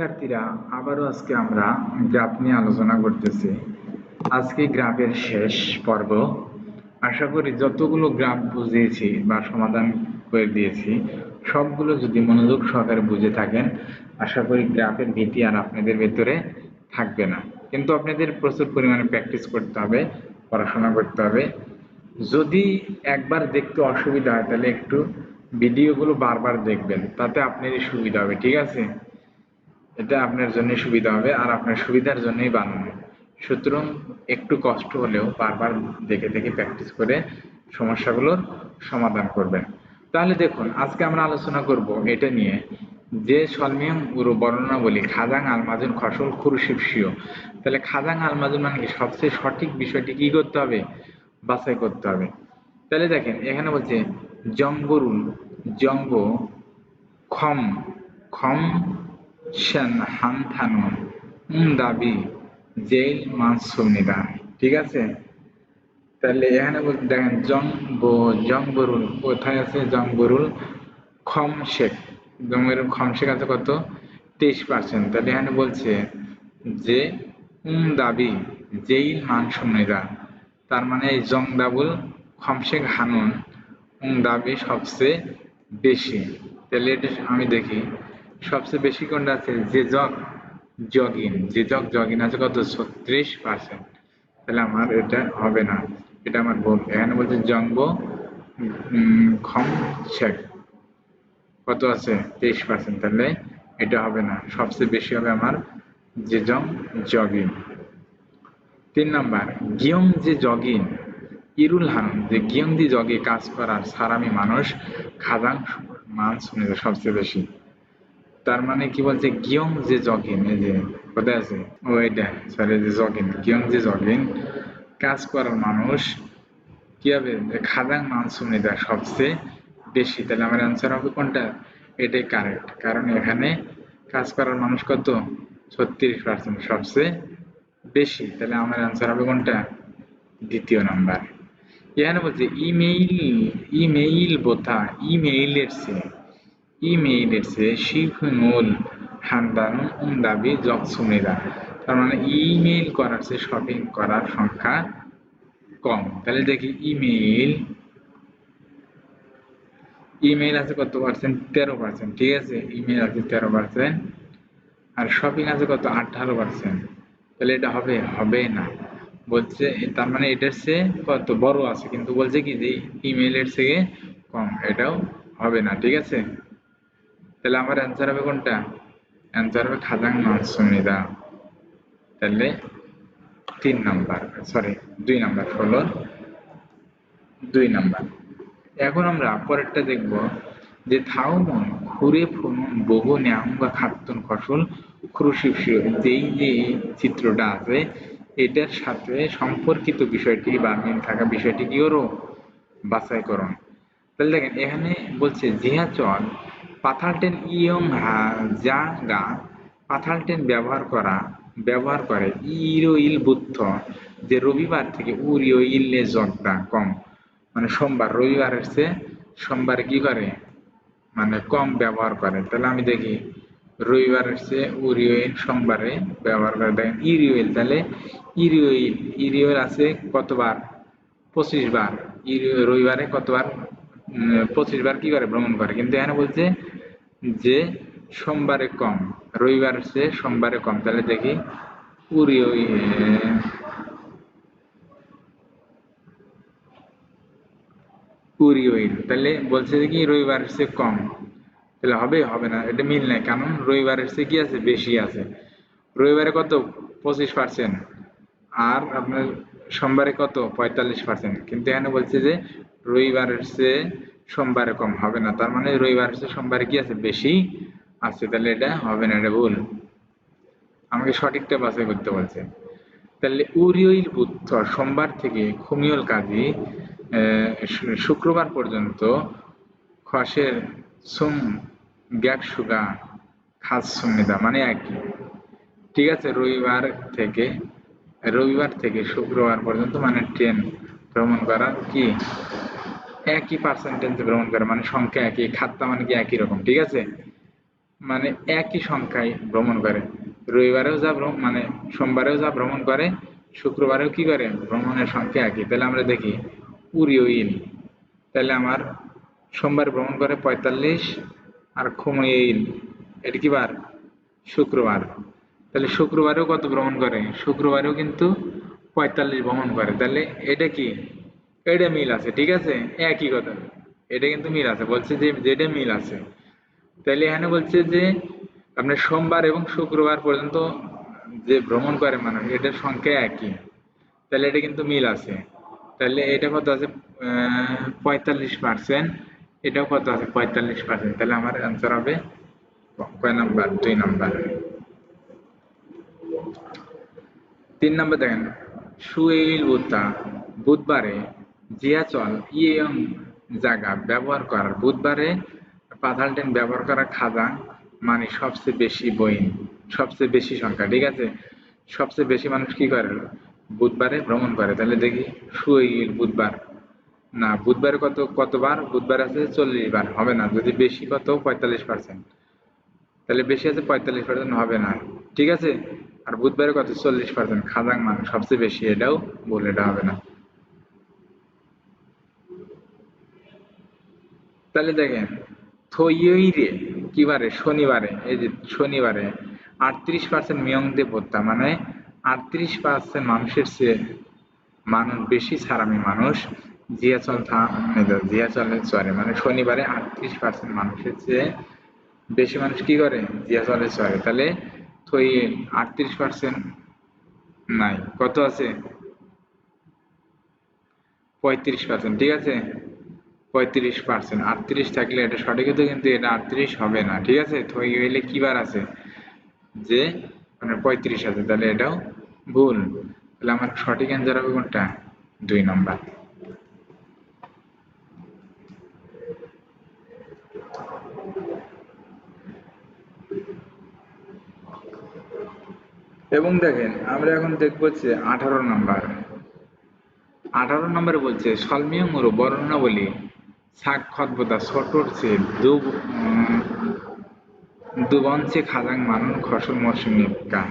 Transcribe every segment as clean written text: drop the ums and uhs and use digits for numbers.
শিক্ষার্থীরা, আবারও আজকে আমরা গ্রাফ নিয়ে আলোচনা করতেছি। আজকে গ্রাফের শেষ পর্ব। আশা করি যতগুলো গ্রাফ বুঝিয়েছি বা সমাধান করে দিয়েছি সবগুলো যদি মনোযোগ সহকারে বুঝে থাকেন, আশা করি গ্রাফের ভীতি আর আপনাদের ভেতরে থাকবে না। কিন্তু আপনাদের প্রচুর পরিমাণে প্র্যাকটিস করতে হবে, পড়াশোনা করতে হবে। যদি একবার দেখতে অসুবিধা হয় তাহলে একটু ভিডিওগুলো বারবার দেখবেন, তাতে আপনারই সুবিধা হবে। ঠিক আছে? এটা আপনার জন্য সুবিধা হবে আর আপনার সুবিধার জন্যই বানানো। সুতরাং একটু কষ্ট হলেও বারবার দেখে দেখে প্র্যাকটিস করে সমস্যাগুলোর সমাধান করবেন। তাহলে দেখুন, আজকে আমরা আলোচনা করব এটা নিয়ে যে সলমিয়ম গুরু বর্ণনা বলি খাজাং আলমাজুন খসল খুরশিপসিও। তাহলে খাজাং আলমাজুন মানে কি, সবচেয়ে সঠিক বিষয়টি কি করতে হবে, বাছাই করতে হবে। তাহলে দেখেন এখানে বলছে জঙ্গরুল জঙ্গ খম খম সেন হানথানুন দাবি জেল মানসুমিদা। ঠিক আছে? তাহলে এখানে বলতে দেখেন জংবরুল কোথায় আছে, জংবরুল খম শেখ, জংবরুল খম শেখ আছে কত, 23%। তাহলে এখানে বলছে যে দাবি জেইল মানসুমিদা, তার মানে এই জং দাবুল খমশেখ হানুন দাবি সবচেয়ে বেশি। তাহলে এটা আমি দেখি সবচেয়ে বেশি কোনটা আছে, যে জগিন, যে জগিন আছে কত, 36%। তাহলে আমার এটা হবে না, এটা আমার ভুল। এখানে বলছে জঙ্গ খম শেখ কত আছে, 23%। তাহলে এটা হবে না, সবচেয়ে বেশি হবে আমার যে জগিন। 3 নাম্বার গিয়ং যে জগিন ইরুল হানুন, যে গিয়ং দি জগে কাজ করার সারামি মানুষ খাজাং মান শুনে সবচেয়ে বেশি। তার মানে কি বলছে, গিয়ং যে জগিন, এই যে কোথায় আছে, ও এটা সরি, যে জগিন, গিয়ং যে জগিন কাজ করার মানুষ কি হবে, খাজাং মান শুনে সবচেয়ে বেশি। তাহলে আমার অ্যান্সার হবে কোনটা, এটাই কারেক্ট, কারণ এখানে কাজ করার মানুষ কত, 36%, সবচেয়ে বেশি। তাহলে আমার অ্যান্সার হবে কোনটা, দ্বিতীয় নাম্বার। এখানে বলছে ইমেইল ইমেইল বোথা ইমেইলের চেয়ে শিফনুল হান্দান দাবি জকসুমেরা। তার মানে ইমেইল করার চেয়ে শপিং করার সংখ্যা কম। তাহলে দেখি ইমেইল আছে কত পার্সেন্ট, 13%। ঠিক আছে, ইমেইল আছে 13%, আর শপিং আছে কত, 18%। তাহলে এটা হবে হবে না, বলছে তার মানে এটার চেয়ে কত বড় আছে, কিন্তু বলছে কি যে ইমেইলের থেকে কম, এটাও হবে না। ঠিক আছে? তাহলে আমার অ্যান্সার হবে কোনটা, অ্যান্সার হবে খাজাং মানসুমিদা। তাহলে 3 নাম্বার, সরি 2 নাম্বার হলো 2 নাম্বার। এখন আমরা পরেরটা দেখব যে থাউমন খুরে ফুনুন বহু ন্যাঙ্গা খাতুন ফসল ক্রুশিপসীয়, যেই যে চিত্রটা আছে এটার সাথে সম্পর্কিত বিষয়টি বা মিল থাকা বিষয়টি কি করো, বাছাই করুন। তাহলে দেখেন এখানে বলছে জিহাচল পাথালটেন ইয়ং যা গা, পাথালটেন ব্যবহার করে ইরোইল বুদ্ধ, যে রবিবার থেকে উরিওইল জগদা কম, মানে সোমবার, রবিবারের চেয়ে সোমবারে কি করে, মানে কম ব্যবহার করে। তাহলে আমি দেখি রবিবারের চেয়ে উরিওইল সোমবারে ব্যবহার করে। দেখেন ইরিওইল, তাহলে ইরিওইল আছে কতবার, 25 বার। রবিবারে কতবার, 25 বার কি করে, ভ্রমণ করে। কিন্তু এখানে বলছে যে সোমবারে কম, রবিবারের চেয়ে সোমবারে কম। তাহলে দেখি উরিওইল, তাহলে বলছে কি রবিবারের চেয়ে কম, তাহলে হবে হবে না, এটা মিল নাই, কারণ রবিবারের চেয়ে কি আছে, বেশি আছে। রবিবারে কত, 25%, আর আপনার সোমবারে কত, 45%। কিন্তু এখানে বলছে যে রবিবারের চেয়ে সোমবারে কম, হবে না, তার মানে রবিবারের চেয়ে সোমবারে কি আছে, বেশি আছে। তাহলে এটা হবে না, এটা ভুল, আমাকে সঠিকটা বাছাই করতে বলছে। তাহলে উরিওইল বুধবার সোমবার থেকে খুমিয়ল কাজী শুক্রবার পর্যন্ত খসের সুম গ্যাক সুগা খাস সুমিদা, মানে একই। ঠিক আছে, রবিবার থেকে শুক্রবার পর্যন্ত মানে ট্রেন ভ্রমণ করার কি একই পার্সেন্টেজ ভ্রমণ করে, মানে সংখ্যা একই, খাদ্যা মানে কি একই রকম। ঠিক আছে? মানে একই সংখ্যায় ভ্রমণ করে। রবিবারেও যা মানে সোমবারেও যা ভ্রমণ করে, শুক্রবারেও কি করে, ভ্রমণের সংখ্যা একই। তাহলে আমরা দেখি উরিয়ইল, তাহলে আমার সোমবার ভ্রমণ করে 45, আর খুমইল এটা কি বার, শুক্রবার। তাহলে শুক্রবারেও কত ভ্রমণ করে, শুক্রবারেও কিন্তু 45 ভ্রমণ করে। তাহলে এটা কি, এটা মিল আছে, ঠিক আছে, একই কথা, এটা কিন্তু মিল আছে, বলছে যে যেটা মিল আছে। তাহলে এখানে বলছে যে আপনার সোমবার এবং শুক্রবার পর্যন্ত যে ভ্রমণ করে মানুষ এটার সংখ্যা একই, তাহলে এটা কিন্তু মিল আছে। তাহলে এটা কত আছে, 45%। এটাও কত আছে, 45%। তাহলে আমার অ্যান্সার হবে কয় নাম্বার, 2 নাম্বার। 3 নাম্বার দেখেন, সুইল বুধা, বুধবারে জিয়াচল ইয়ং জায়গা ব্যবহার করার, বুধবারে পাতাল ট্রেন ব্যবহার করা খাজা মানে সবচেয়ে বেশি বইন, সবচেয়ে বেশি সংখ্যা, ঠিক আছে, সবচেয়ে বেশি মানুষ কি করে বুধবারে ভ্রমণ করে। তাহলে দেখি সুইল বুধবার, না বুধবারে কতবার, বুধবার আছে 40 বার, হবে না। যদি বেশি কত, 45%, তাহলে বেশি আছে 45% হবে না, ঠিক আছে। আর বুধবারে কত, 40%, খাজাং মানুষ সবচেয়ে বেশি, এটাও ভুল, এটা হবে না। তাহলে দেখেন থইরে কি বারে, শনিবারে, এই যে শনিবারে 38% মিয়ংদে ভোক্তা, মানে 38% মানুষের চেয়ে মানুষ বেশি ছাড়ামি মানুষ জিয়াচল জিয়াচলে চরে, মানে শনিবারে 38% মানুষের চেয়ে বেশি মানুষ কি করে, জিয়াচলে চরে। তাহলে থই 38% নাই, কত আছে, 35%, ঠিক আছে, 35%। 38 থাকলে এটা সঠিক হতো, কিন্তু এটা 38 হবে না, ঠিক আছে। তো এই হইলে কি বার আছে, যে মানে 35 আছে, তাহলে এটাও ভুল। তাহলে আমার সঠিক অ্যান্সার হবে কোনটা, 2 নাম্বার। এবং দেখেন আমরা এখন দেখবো যে 18 নাম্বার। 18 নম্বরে বলছে সলমিয়ংরো বর্ণনাবলী শাক খতবোদা ছোটর চেয়ে দুবঞ্চে খাজাং মানুন খসল মৌসুমিকা,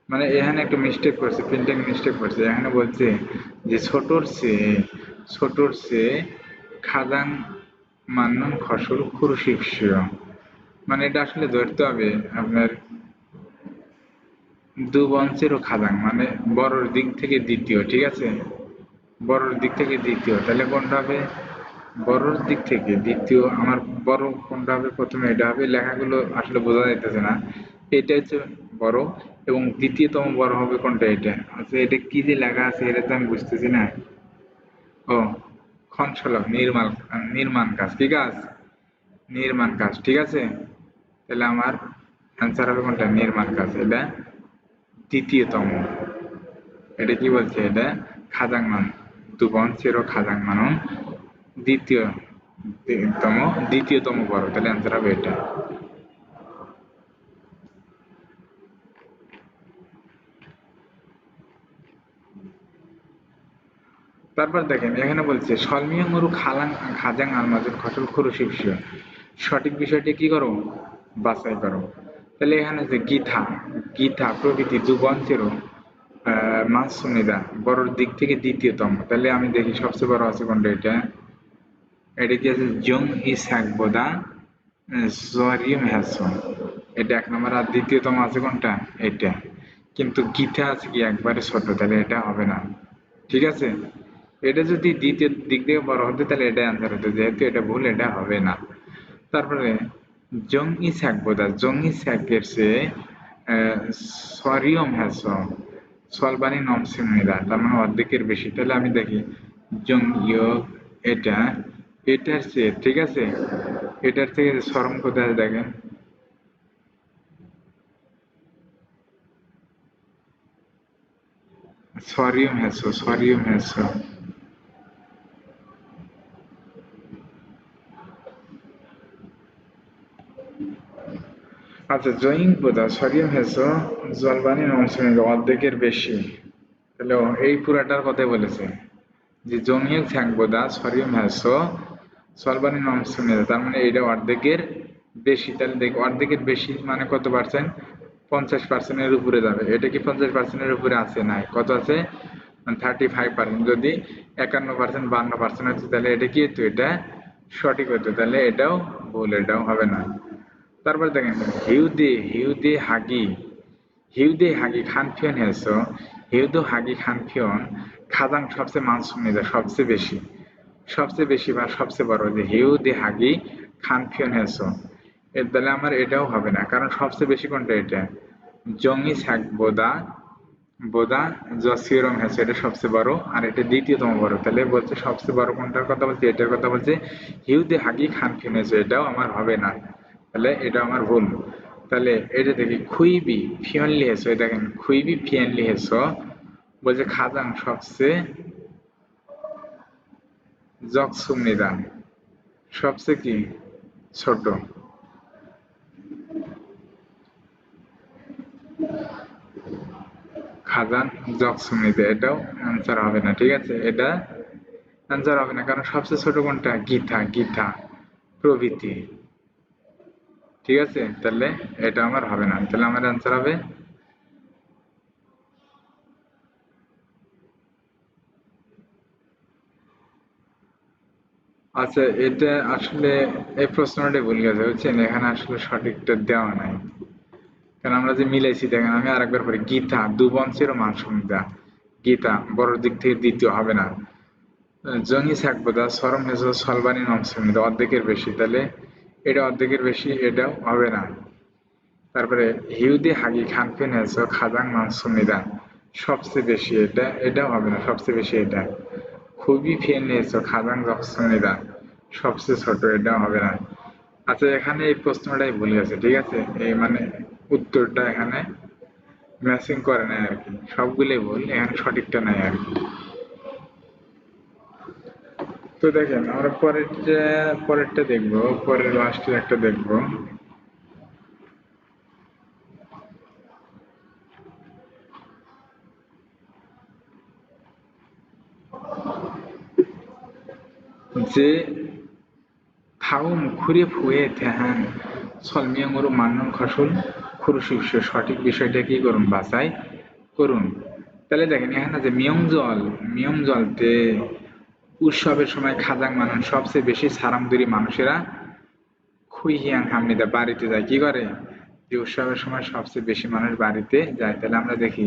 মানে এখানে একটা মিস্টেক করছে, প্রিন্টিং মিস্টেক করছে। এখানে বলছে যে ছোটর চেয়ে খাজাং মান্নান খসল খুরশিপসীয়, মানে এটা আসলে ধরতে হবে আপনার দু বঞ্চেরও খাজাং, মানে বড়র দিক থেকে দ্বিতীয়, ঠিক আছে, বড়র দিক থেকে দ্বিতীয়। তাহলে কোনটা হবে, বড়র দিক থেকে দ্বিতীয়, আমার বড় কোনটা হবে, প্রথমে এটা হবে, লেখাগুলো আসলে বোঝা যাইতেছে না। এটা হচ্ছে বড়, এবং দ্বিতীয়তম বড় হবে কোনটা, এটা আচ্ছা, এটা কি যে লেখা আছে এটা তো আমি বুঝতেছি না। ও, খনসলক নির্মাণ, নির্মাণ কাজ, ঠিক আছে, নির্মাণ কাজ, ঠিক আছে। তাহলে আমার অ্যান্সার হবে কোনটা, নির্মাণ কাজ, এটা দ্বিতীয়তম। এটা কি বলছে, এটা খাজাং মান দুবন চেরো খাজাং মানন দ্বিতীয় তম দ্বিতীয়তম বড়, তাহলে অ্যান্সার হবে এটা। তারপর দেখেন এখানে বলছে সলমিয় মরু খালাং খাজাং আলমাজুর খসল খুরুশিবসীয়, সঠিক বিষয়টি কি করো, বাছাই করো। তাহলে এখানে যে গীথা, গীথা প্রভৃতি দুবঞ্চেরও মাস সুনিদা বড়র দিক থেকে দ্বিতীয়তম, তাহলে আমি দেখি সবচেয়ে বড় আছে কোনটা, এটা, এটা কি আছে জং ই সাকবোদা জরিম হ্যাসন, এটা 1 নম্বর। আর দ্বিতীয়তম আছে কোনটা, এটা, কিন্তু গীতা আছে কি একবারে ছোট, তাহলে এটা হবে না, ঠিক আছে। এটা যদি দ্বিতীয় দিক থেকে বড় হতো তাহলে এটা অ্যান্সার হতো, যেহেতু এটা ভুল, এটা হবে না। তারপরে জঙ্গি স্যাকবোদা, জঙ্গি স্যাকের চেয়ে সরিয়ম হ্যাস সলবানি নমসিমিদা, তার মানে অর্ধেকের বেশি। তাহলে আমি দেখি জঙ্গিও, এটা, এটার চেয়ে, ঠিক আছে, এটার থেকে সরম কোথায় দেখেন, সরিয়ম হ্যাস। আচ্ছা, জয়িং পোদা সরিয়ম হ্যাস জলবানি নমসিমিদা অর্ধেকের বেশি। তাহলে এই পুরাটার কথাই বলেছে যে জমিয়ে থাকবো দা সরিয়ম হ্যাস সলবানি নমসিমিদা, তার মানে এইটা অর্ধেকের বেশি, তাহলে দেখো অর্ধেকের বেশি মানে কত পার্সেন্ট? 50%-এর উপরে যাবে। এটা কি 50%-এর উপরে আছে? নাই। কত আছে? 35%। যদি 51%, 52% হচ্ছে, তাহলে এটা কি হতো? এটা সঠিক হতো। তাহলে এটাও ভুল, এটাও হবে না। তারপর দেখেন, হিউদে হাগি, হিউদে হাগি খানফিয়ন হেসো, হিউদো হাগি খানফিয়ন খাজাং সবচেয়ে মানসুমিদা, সবচেয়ে বেশি, সবচেয়ে বেশি বা সবচেয়ে বড়, যে হিউদে হাগি খানফিয়ন হেসো, এর তাহলে আমার এটাও হবে না, কারণ সবচেয়ে বেশি কোনটা? এটা জঙ্গি স্যাক বোদা, বোদা জসিরম হেসো, এটা সবচেয়ে বড়, আর এটা দ্বিতীয়তম বড়। তাহলে বলছে সবচেয়ে বড় কোনটার কথা বলছে? এটার কথা বলছে। হিউদে হাগি খানফিয়ন হেসো, এটাও আমার হবে না, তাহলে এটা আমার ভুল। তাহলে এটা দেখি খুইবি ফিয়নলি হেসো, এটা দেখেন খুইবি ফিয়নলি হেসো বলছে খাজাং সবচেয়ে জকসুমনিদান, সবচেয়ে কি ছোট। খাজান জকসুমনিদা, এটাও অ্যান্সার হবে না, ঠিক আছে? এটা অ্যান্সার হবে না, কারণ সবচেয়ে ছোট কোনটা? গীতা, গীতা প্রভৃতি, ঠিক আছে? তাহলে এটা আমার হবে না, তাহলে আমার অ্যান্সার হবে। আচ্ছা, এটা আসলে এই প্রশ্নটা ভুল গেছে, বুঝছেন? এখানে আসলে সঠিকটা দেওয়া নাই, কারণ আমরা যে মিলাইছি, দেখেন আমি আরেকবার পড়ি, গীতা দুবংশের মানসুমিদা, গীতা বড় দিক থেকে দ্বিতীয় হবে না। জঙ্গি সাকবোদা সরম হেসো সলবানি নমসুমিদা, অর্ধেকের বেশি, তাহলে এটা অর্ধেকের বেশি, এটাও হবে না। তারপরে হিউদি হাগি খানফিন হেসো খাজাং মানসুমিদা, সবচেয়ে বেশি, এটা এটাও হবে না, সবচেয়ে বেশি এটা। খুবই ফেন হেসো খাজাং জকসুমিদা, সবচেয়ে ছোট, এটাও হবে না। আচ্ছা, এখানে এই প্রশ্নটাই ভুল গেছে, ঠিক আছে? এই মানে উত্তরটা এখানে ম্যাচিং করে নাই আর কি, সবগুলোই ভুল, এখানে সঠিকটা নাই আর কি। তো দেখেন আমরা পরেরটা দেখবো, পরের লাস্টের একটা দেখবো। যে থাউম ঘুরে ফুয়ে থেহান সলমিয়াঙ্গুরু মান্নন খসুল খুরুশিষ্য, সঠিক বিষয়টা কি করুন? বাছাই করুন। তাহলে দেখেন এখানে যে মিয়ং জলতে উৎসবের সময় খাজাং মানুষ সবচেয়ে বেশি সারামদুরি মানুষেরা খুইহিয়াং হামনিদা বাড়িতে যায়, কি করে? যে উৎসবের সময় সবচেয়ে বেশি মানুষ বাড়িতে যায়। তাহলে আমরা দেখি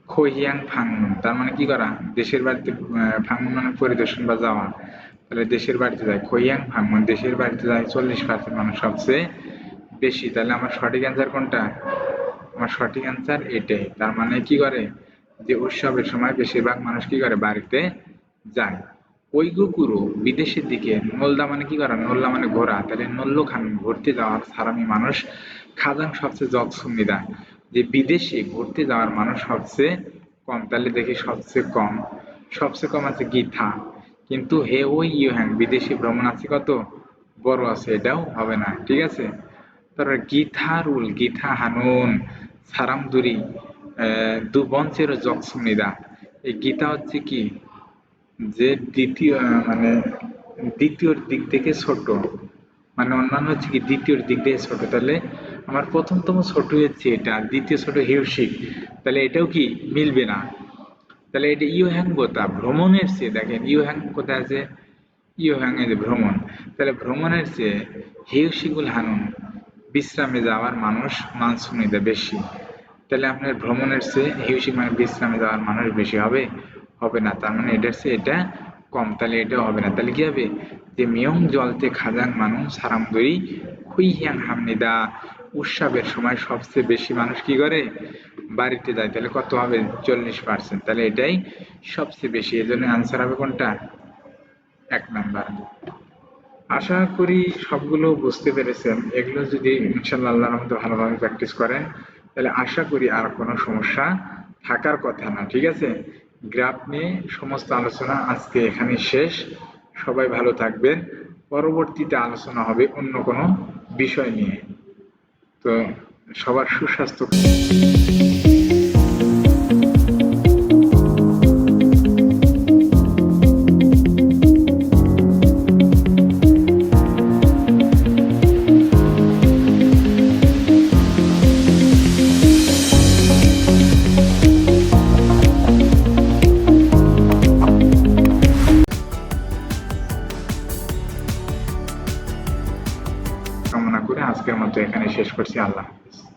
খহিয়াং ফাংনুন, তার মানে কি করা? দেশের বাড়িতে, ফাংনুন মানে পরিদর্শন বা যাওয়া, তাহলে দেশের বাড়িতে যায়। খহিয়াং ফাংনুন দেশের বাড়িতে যায় 40% মানুষ, সবচেয়ে বেশি। তাহলে আমার সঠিক অ্যান্সার কোনটা? আমার সঠিক অ্যান্সার এটাই। তার মানে কি করে? যে উৎসবের সময় বেশিরভাগ মানুষ কি করে? বাড়িতে যায়। ওইগুকুরু বিদেশের দিকে নলদা মানে কি করা? নল্লা মানে ঘোরা, তাহলে নল্ল খান ঘুরতে যাওয়ার সারামি মানুষ খাজাং সবচেয়ে জগসুমিদা, যে বিদেশে ঘুরতে যাওয়ার মানুষ সবচেয়ে কম। তাহলে দেখি সবচেয়ে কম, সবচেয়ে কম আছে গীথা, কিন্তু হে ওই ইউহ্যাং বিদেশি ভ্রমণ আছে কত? বড় আছে, এটাও হবে না, ঠিক আছে? তারপরে গীথা রুল গীথা হানুন সারামদুরি দুবংশের জকসুমিদা, এই গীতা হচ্ছে কি? যে দ্বিতীয় মানে দ্বিতীয়র দিক থেকে ছোট, মানে অন্যান্য হচ্ছে কি দ্বিতীয়র দিক থেকে ছোট। তাহলে আমার প্রথমতম ছোট হচ্ছে এটা, দ্বিতীয় ছোট হিউসিক, তাহলে এটাও কি মিলবে না। তাহলে এটা ইউহ্যাং বোতা ভ্রমণের চেয়ে, দেখেন ইউহ্যাং কোথায় আছে? ইউহ্যাং এর যে ভ্রমণ, তাহলে ভ্রমণের চেয়ে হিউসিগুল হানুন বিশ্রামে যাওয়ার মানুষ মানসুমিদা বেশি। তাহলে আপনার ভ্রমণের চেয়ে হিউসিক মানে বিশ্রামে যাওয়ার মানুষ বেশি হবে? হবে না, তার মানে এটার চেয়ে এটা কম, তাহলে এটাও হবে না। তাহলে কি হবে? যে মিয়ং জলতে খাজাং মানুষ সারামদুরি খুইহিয়াং হামনিদা, উৎসবের সময় সবচেয়ে বেশি মানুষ কি করে? বাড়িতে যায়। তাহলে কত হবে? 40%। তাহলে এটাই সবচেয়ে বেশি, এজন্য আনসার হবে কোনটা? 1 নাম্বার। আশা করি সবগুলো বুঝতে পেরেছেন। এগুলো যদি ইনশাল্লাহ আল্লাহর রহমতে ভালোভাবে প্র্যাকটিস করেন, তাহলে আশা করি আর কোনো সমস্যা থাকার কথা না, ঠিক আছে? গ্রাফ নিয়ে সমস্ত আলোচনা আজকে এখানে শেষ। সবাই ভালো থাকবেন। পরবর্তীতে আলোচনা হবে অন্য কোনো বিষয় নিয়ে। তো সবার সুস্বাস্থ্য কামনা করে আজকের মতো এখানে শেষ করছি। আল্লাহ হাফেজ।